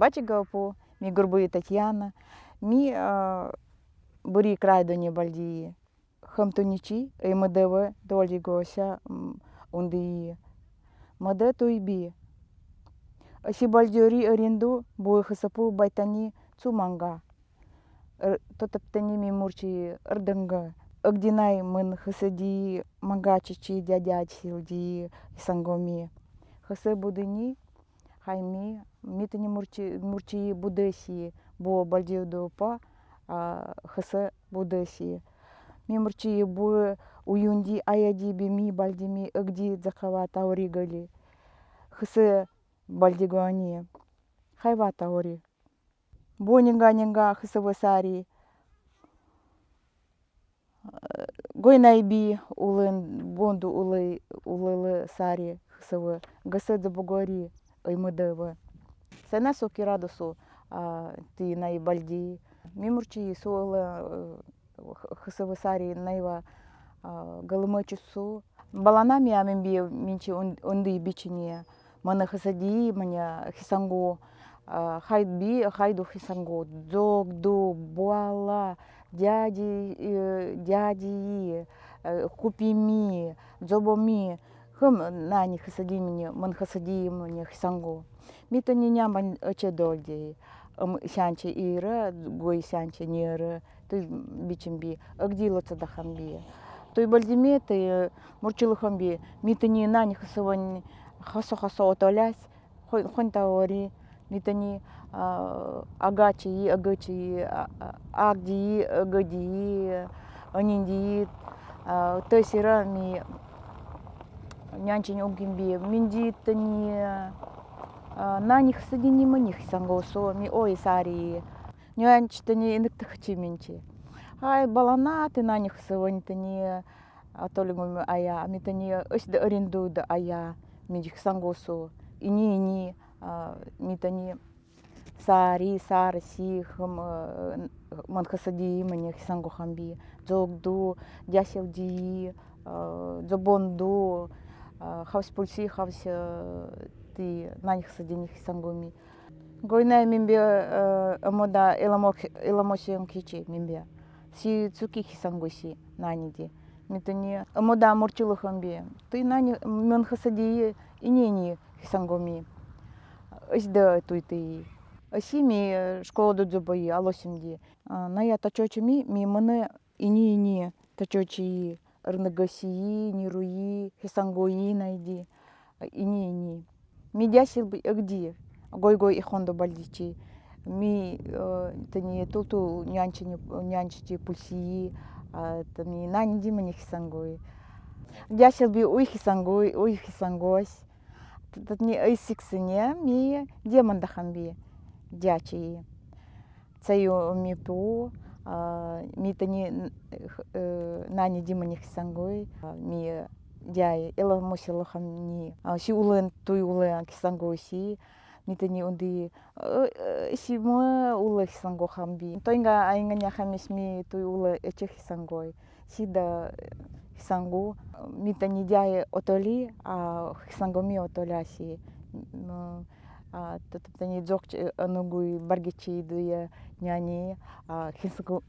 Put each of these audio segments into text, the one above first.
Бачигапу, ми Горбуи Татьяна, ми Бури Крайдоне Бальди, Хамтуничи, и МДВ Дольди Гося, Унди, МД Туйби. Аси Бальдиори Аренду, Буихасапу Байтани, Цуманга. Тотаптани ми Мурчи Арденга. Агдинай Мын Хасади Мангачичи дядячилди Сангоми. Хасе Будини, Хайми, Митани Мурчи Будеси, Бо Бальдиодопа, Хасе Будеси. Ми Мурчи Бу Уюнди Аяди Бими Бальдими Агди Захава Тауригали. Хасе Бальдигуани. Хайва Таури. Бонинга Хасавасари. Гойнайби улын бонду улы сари хсв гасэдэ бугори аймыдэвы. Сена соки радосу ты найбальди. Мимурчи суылы хсв сари найва галымычусу. Баланами амимби минчи унды бичине. Мана хасади маня хисангу. Хайду хисангу. Дзогду буала. Дяди, купими, дзобоми, нани хасади мне, ман хасади мне хисангу. Мито не няман очедольди, сянче ира, гой сянче нера, ты бичимби, агдилоца дахамби. Той бальдиме ты мурчилахамби, мито не нани хасавань хасо отолясь, хон таори. Митани агачи, агди, агади, анинди, тесира ми нянчини угимби, минди тани наних садини маних сангосо, ми ой сари, нянч тани иныктахчи минчи. Ай балана ты наних савань тани атолигуми ая, митани осда аренду да ая, минчих сангосо, ини. Митани сари сих манхасади маних сангохамби дзогду дясилди дзобонду хавспульси хавс ты наних садиних сангоми гойнай мимбе мода эламосием кичи мимбе си цуки сангоси наниди митани мода мурчилухамби ты нани манхасади инени сангоми Осда туйты. Осими школа додзобои, алосимди. Ная тачочими ми мане ини тачочи рнагасии, нируи, хисангои найди. Ини. Ми дясил где? Гой и хондо бальдичи. Ми тани тулту нянчити пульсии, тани нанди мани хисангои. Дясил би уй хисангоис. Тут не айсиксене ми демандахамби дячи. Цаю ми пу ми тани нани диманих сангой ми дяй эла мосилахамни си улен туй улен кисангой си ми тани унди си мо уле сангохамби. Тоинга айнгanya хамис ми туй уле эчех сангой. Сида Сангу, митани дяе отоли, хисангоми отоляси. Тани дзокч анугуи баргичи дуя няни,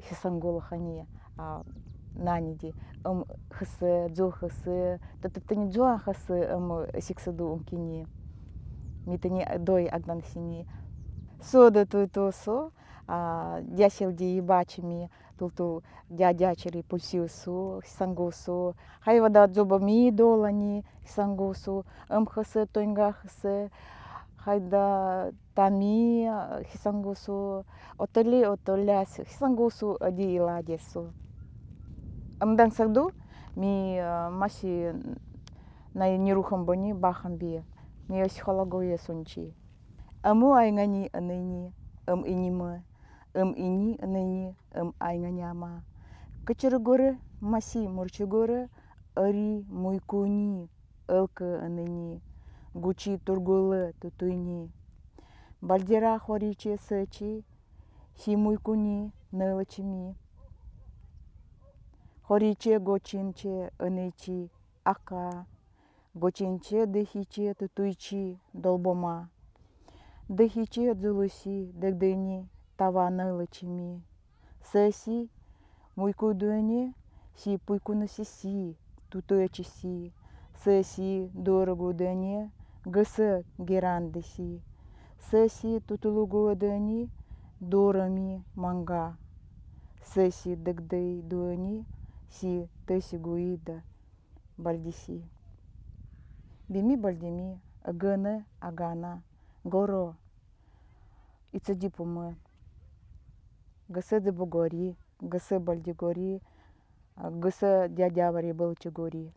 хисангулахани наниди. Хысы, дзухасы, тани дзуа хасы сиксаду умкини. Митани дой агнансини. Сода туйтосо, дясилди бачими. Тулту дядячери пульсиусу, хисангусу, хайвада дзобами долани, хисангусу, хасе тойнга хасе, хайда тами, хисангусу, отоляс, хисангусу ади иладесу. Амдан сагду ми маси на нерухамбани бахамби, ми осихалагое сунчи. Аму айнгани аныни, инима. Ini ныне айганяма. Кочергоры маси мурчугоры ари муйкуни элка ныне. Гучи тургулы тутуйни. Бальдера хориче сычи си муйкуни нылачими. Хориче гочинче анычи ака. Гочинче дыхиче тутуйчи долбома. дихічі дзулусі, дегдені тавани чимі. Сесі, муйку дуені, сі пуйкуну сісі, тутуячісі. Сесі, дорогу дуені, гысы герандесі. Сесі, тутулугу дуені, дорамі манга. Сесі, дегдей дуені, сі тесігуїда бальдісі. Бими бальдими, аганы, агана, горо. Ицадипумы. Гысы дебугори, гысы бальдигори, гысы дядявари былчугори.